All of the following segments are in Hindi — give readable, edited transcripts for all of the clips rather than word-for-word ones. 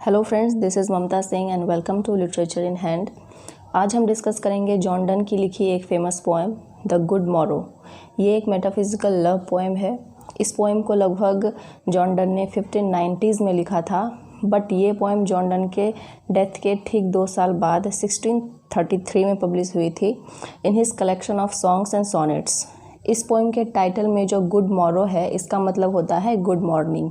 Hello friends, this is Mamta Singh and welcome to literature in hand. आज हम डिस्कस करेंगे जॉन डन की लिखी एक famous poem the good morrow. ये एक मेटाफिज़िकल लव पोएम है। इस पोएम को लगभग जॉन डन ने 1590s में लिखा था, बट ये पोएम जॉन डन के डेथ के ठीक 2 साल बाद 1633 में पब्लिश हुई थी in his collection of songs and sonnets. इस पोएम के टाइटल में जो गुड मॉरो है, इसका मतलब होता है गुड मॉर्निंग।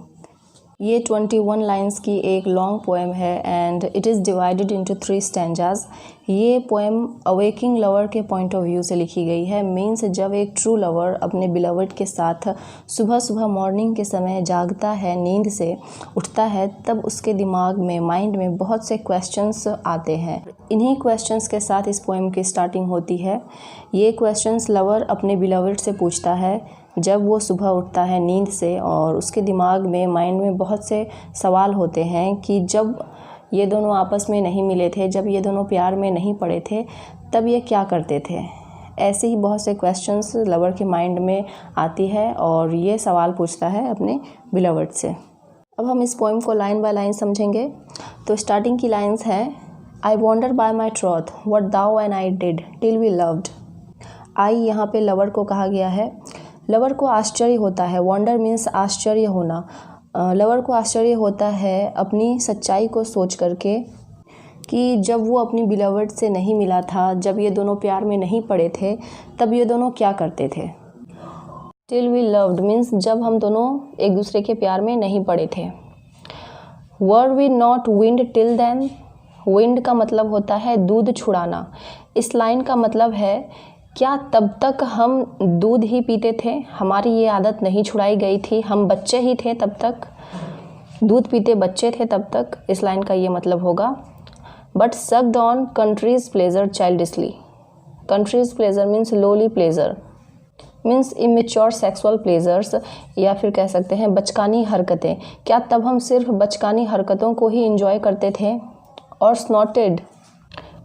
ये 21 लाइन्स की एक लॉन्ग पोएम है and it is divided into 3 stanzas. ये पोएम अवेकिंग लवर के पॉइंट ऑफ व्यू से लिखी गई है। मीन्स जब एक ट्रू लवर अपने बिलवड के साथ सुबह सुबह मॉर्निंग के समय जागता है, नींद से उठता है, तब उसके दिमाग में, माइंड में बहुत से क्वेश्चंस आते हैं। इन्हीं क्वेश्चंस के साथ इस पोएम की स्टार्टिंग होती है। ये क्वेश्चंस लवर अपने बिलवड से पूछता है जब वो सुबह उठता है नींद से, और उसके दिमाग में, माइंड में बहुत से सवाल होते हैं कि जब ये दोनों आपस में नहीं मिले थे, जब ये दोनों प्यार में नहीं पड़े थे, तब ये क्या करते थे। ऐसे ही बहुत से क्वेश्चंस लवर के माइंड में आती है और ये सवाल पूछता है अपने बिलवड से। अब हम इस पोएम को लाइन बाय लाइन समझेंगे। तो स्टार्टिंग की लाइन्स हैं, I wonder by my troth what thou and I did till we loved. I यहाँ पे लवर को कहा गया है। लवर को आश्चर्य होता है, वॉन्डर मीन्स आश्चर्य होना। लवर को आश्चर्य होता है अपनी सच्चाई को सोच करके कि जब वो अपनी बिलवड से नहीं मिला था, जब ये दोनों प्यार में नहीं पड़े थे, तब ये दोनों क्या करते थे। टिल वी लव्ड मीन्स जब हम दोनों एक दूसरे के प्यार में नहीं पड़े थे। Were we not weaned till then. Weaned का मतलब होता है दूध छुड़ाना। इस लाइन का मतलब है क्या तब तक हम दूध ही पीते थे, हमारी ये आदत नहीं छुड़ाई गई थी, हम बच्चे ही थे तब तक, दूध पीते बच्चे थे तब तक। इस लाइन का ये मतलब होगा। But sucked on countries pleasure childishly. Countries pleasure means lolly pleasure, means immature sexual pleasures, या फिर कह सकते हैं बचकानी हरकतें। क्या तब हम सिर्फ बचकानी हरकतों को ही इंजॉय करते थे। और snorted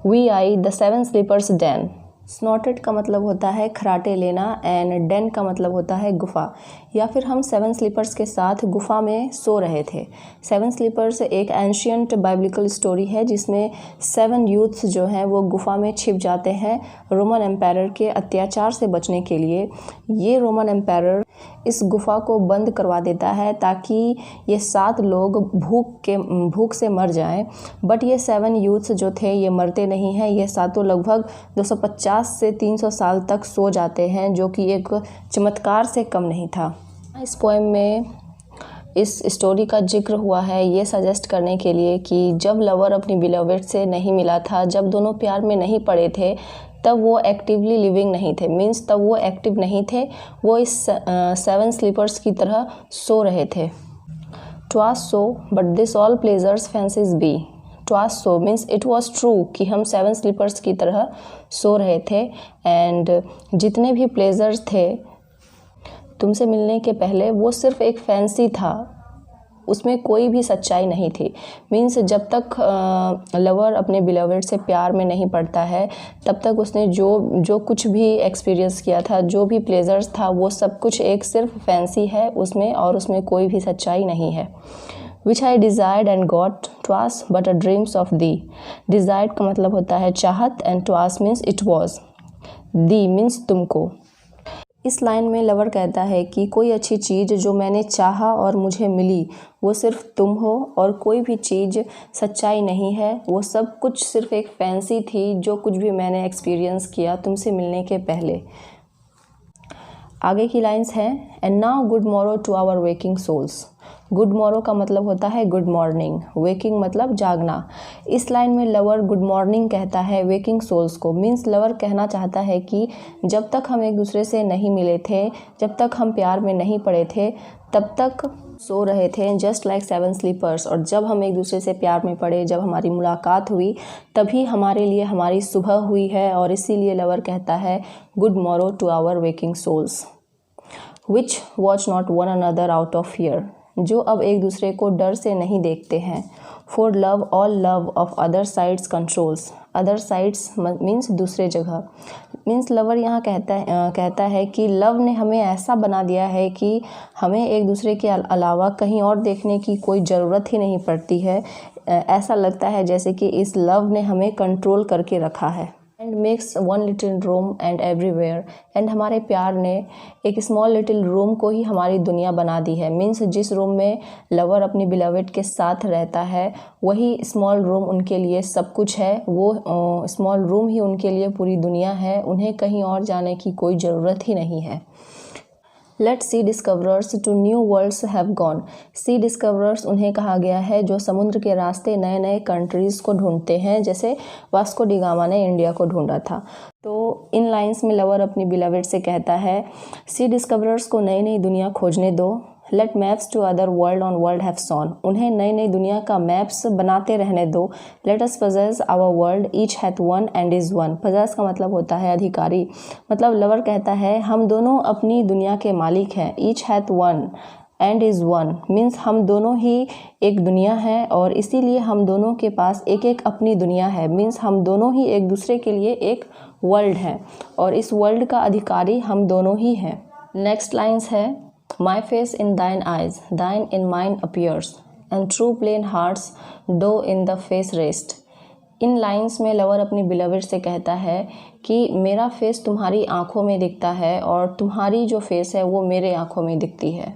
we I the 7 sleepers den. Snorted का मतलब होता है खराटे लेना एंड डेन का मतलब होता है गुफा, या फिर हम 7 स्लीपर्स के साथ गुफा में सो रहे थे। 7 स्लीपर्स एक एंशियंट बाइब्लिकल स्टोरी है जिसमें 7 यूथ्स जो हैं वो गुफा में छिप जाते हैं रोमन एम्पायर के अत्याचार से बचने के लिए। ये रोमन एम्पायर इस गुफा को बंद करवा देता है ताकि ये 7 लोग भूख से मर जाएं। बट ये 7 यूथ्स जो थे ये मरते नहीं हैं। ये सातों लगभग 250 से 300 साल तक सो जाते हैं, जो कि एक चमत्कार से कम नहीं था। इस पोएम में इस स्टोरी का जिक्र हुआ है ये सजेस्ट करने के लिए कि जब लवर अपनी बिलवड से नहीं मिला था, जब दोनों प्यार में नहीं पड़े थे, तब वो एक्टिवली लिविंग नहीं थे। मीन्स तब वो एक्टिव नहीं थे, वो इस 7 स्लीपर्स की तरह सो रहे थे। ट्वास so but this all pleasures fancies B. ट्वास so means it was true कि हम 7 स्लीपर्स की तरह सो रहे थे, एंड जितने भी प्लेजर्स थे तुमसे मिलने के पहले वो सिर्फ एक फैंसी था, उसमें कोई भी सच्चाई नहीं थी। मीन्स जब तक लवर अपने बिलवड से प्यार में नहीं पड़ता है, तब तक उसने जो कुछ भी एक्सपीरियंस किया था, जो भी प्लेजर्स था, वो सब कुछ एक सिर्फ फैंसी है उसमें, और उसमें कोई भी सच्चाई नहीं है। विच आई desired and got ट्वास but a dreams of the. Desired का मतलब होता है चाहत and ट्वास means it was, the means तुमको। इस लाइन में लवर कहता है कि कोई अच्छी चीज़ जो मैंने चाहा और मुझे मिली वो सिर्फ तुम हो, और कोई भी चीज़ सच्चाई नहीं है, वो सब कुछ सिर्फ एक फैंसी थी जो कुछ भी मैंने एक्सपीरियंस किया तुमसे मिलने के पहले। आगे की लाइंस हैं, and now good morrow to our waking souls. Good morrow का मतलब होता है गुड मॉर्निंग, वेकिंग मतलब जागना। इस लाइन में लवर गुड मॉर्निंग कहता है वेकिंग सोल्स को। मीन्स लवर कहना चाहता है कि जब तक हम एक दूसरे से नहीं मिले थे, जब तक हम प्यार में नहीं पड़े थे, तब तक सो रहे थे जस्ट लाइक 7 स्लीपर्स। और जब हम एक दूसरे से प्यार में पड़े, जब हमारी मुलाकात हुई, तभी हमारे लिए हमारी सुबह हुई है। और इसीलिए लवर कहता है good morrow to our waking souls which watch not one another out of fear. जो अब एक दूसरे को डर से नहीं देखते हैं। For love all love of other sides controls. Other sides means दूसरे जगह। मीन्स लवर यहाँ कहता है कि लव ने हमें ऐसा बना दिया है कि हमें एक दूसरे के अलावा कहीं और देखने की कोई ज़रूरत ही नहीं पड़ती है। ऐसा लगता है जैसे कि इस लव ने हमें कंट्रोल करके रखा है। And makes one little room and everywhere, and हमारे प्यार ने एक स्मॉल लिटिल रूम को ही हमारी दुनिया बना दी है। मीन्स जिस रूम में लवर अपनी बिलवेड के साथ रहता है वही स्मॉल रूम उनके लिए सब कुछ है। वो स्मॉल रूम ही उनके लिए पूरी दुनिया है। उन्हें कहीं और जाने की कोई ज़रूरत ही नहीं है। Let sea discoverers to new worlds have gone. Sea discoverers उन्हें कहा गया है जो समुद्र के रास्ते नए नए कंट्रीज़ को ढूंढते हैं, जैसे वास्को डी गामा ने इंडिया को ढूंढा था। तो इन लाइंस में लवर अपनी बिलवेड से कहता है, सी डिस्कवरर्स को नई नई दुनिया खोजने दो। Let maps to other world on world have shown. उन्हें नई नई दुनिया का मैप्स बनाते रहने दो। Let us possess our world each hath one and is one. Possess का मतलब होता है अधिकारी। मतलब लवर कहता है हम दोनों अपनी दुनिया के मालिक हैं। Each hath one and is one means हम दोनों ही एक दुनिया है और इसीलिए हम दोनों के पास एक एक अपनी दुनिया है। मीन्स हम दोनों ही एक दूसरे के लिए एक वर्ल्ड है और इस वर्ल्ड का अधिकारी हम दोनों ही हैं। नेक्स्ट लाइन्स है, My face in thine eyes, thine in mine appears, and true plain hearts do in the face rest. In lines में लवर अपनी बिलवेड से कहता है कि मेरा फेस तुम्हारी आंखों में दिखता है और तुम्हारी जो फेस है वो मेरे आंखों में दिखती है।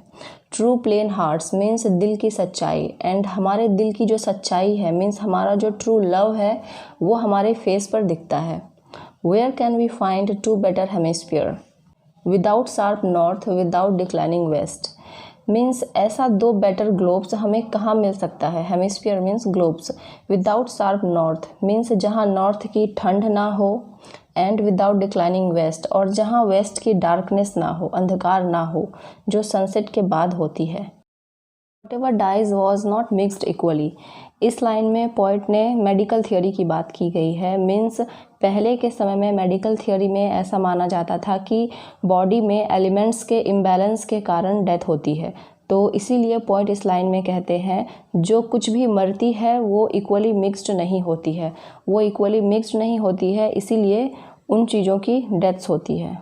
ट्रू प्लेन हार्ट्स मीन्स दिल की सच्चाई, एंड हमारे दिल की जो सच्चाई है मीन्स हमारा जो ट्रू लव है वो हमारे फेस पर दिखता है। Where can we find two better hemisphere? Without sharp north without declining west means ऐसा दो बेटर ग्लोब्स हमें कहाँ मिल सकता है। Hemisphere means globes. Without sharp north means जहाँ नॉर्थ की ठंड ना हो, एंड विदाउट डिक्लाइनिंग वेस्ट और जहाँ वेस्ट की डार्कनेस ना हो, अंधकार ना हो, जो सनसेट के बाद होती है। Whatever dies was not mixed equally। इस लाइन में पोइट ने मेडिकल थियोरी की बात की गई है। मीन्स पहले के समय में मेडिकल थियोरी में ऐसा माना जाता था कि बॉडी में एलिमेंट्स के इम्बैलेंस के कारण डेथ होती है। तो इसीलिए पोइट इस लाइन में कहते हैं जो कुछ भी मरती है वो इक्वली मिक्स्ड नहीं होती है। वो इक्वली मिक्स्ड नहीं होती है, इसीलिए उन चीज़ों की डेथ्स होती है।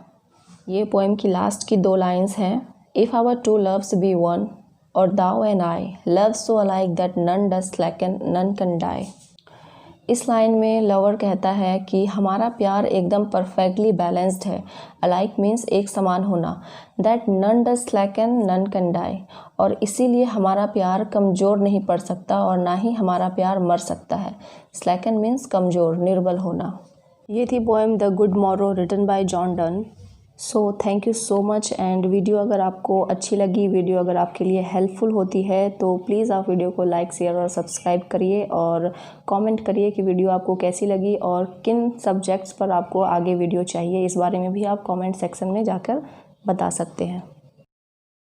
ये पोएम की लास्ट की दो लाइन्स हैं, if our two loves be one or thou and I love so alike that none does slacken, none can die। इस लाइन में लवर कहता है कि हमारा प्यार एकदम परफेक्टली बैलेंस्ड है। अलाइक मीन्स एक समान होना। That none does slacken none can die, और इसीलिए हमारा प्यार कमज़ोर नहीं पड़ सकता और ना ही हमारा प्यार मर सकता है। स्लैकन मीन्स कमज़ोर, निर्बल होना। ये थी poem the good morrow written by John Donne. So thank you so much. And video अगर आपको अच्छी लगी, वीडियो अगर आपके लिए हेल्पफुल होती है तो प्लीज़ आप वीडियो को लाइक, शेयर और सब्सक्राइब करिए और कमेंट करिए कि वीडियो आपको कैसी लगी और किन सब्जेक्ट्स पर आपको आगे वीडियो चाहिए। इस बारे में भी आप कमेंट सेक्शन में जाकर बता सकते हैं।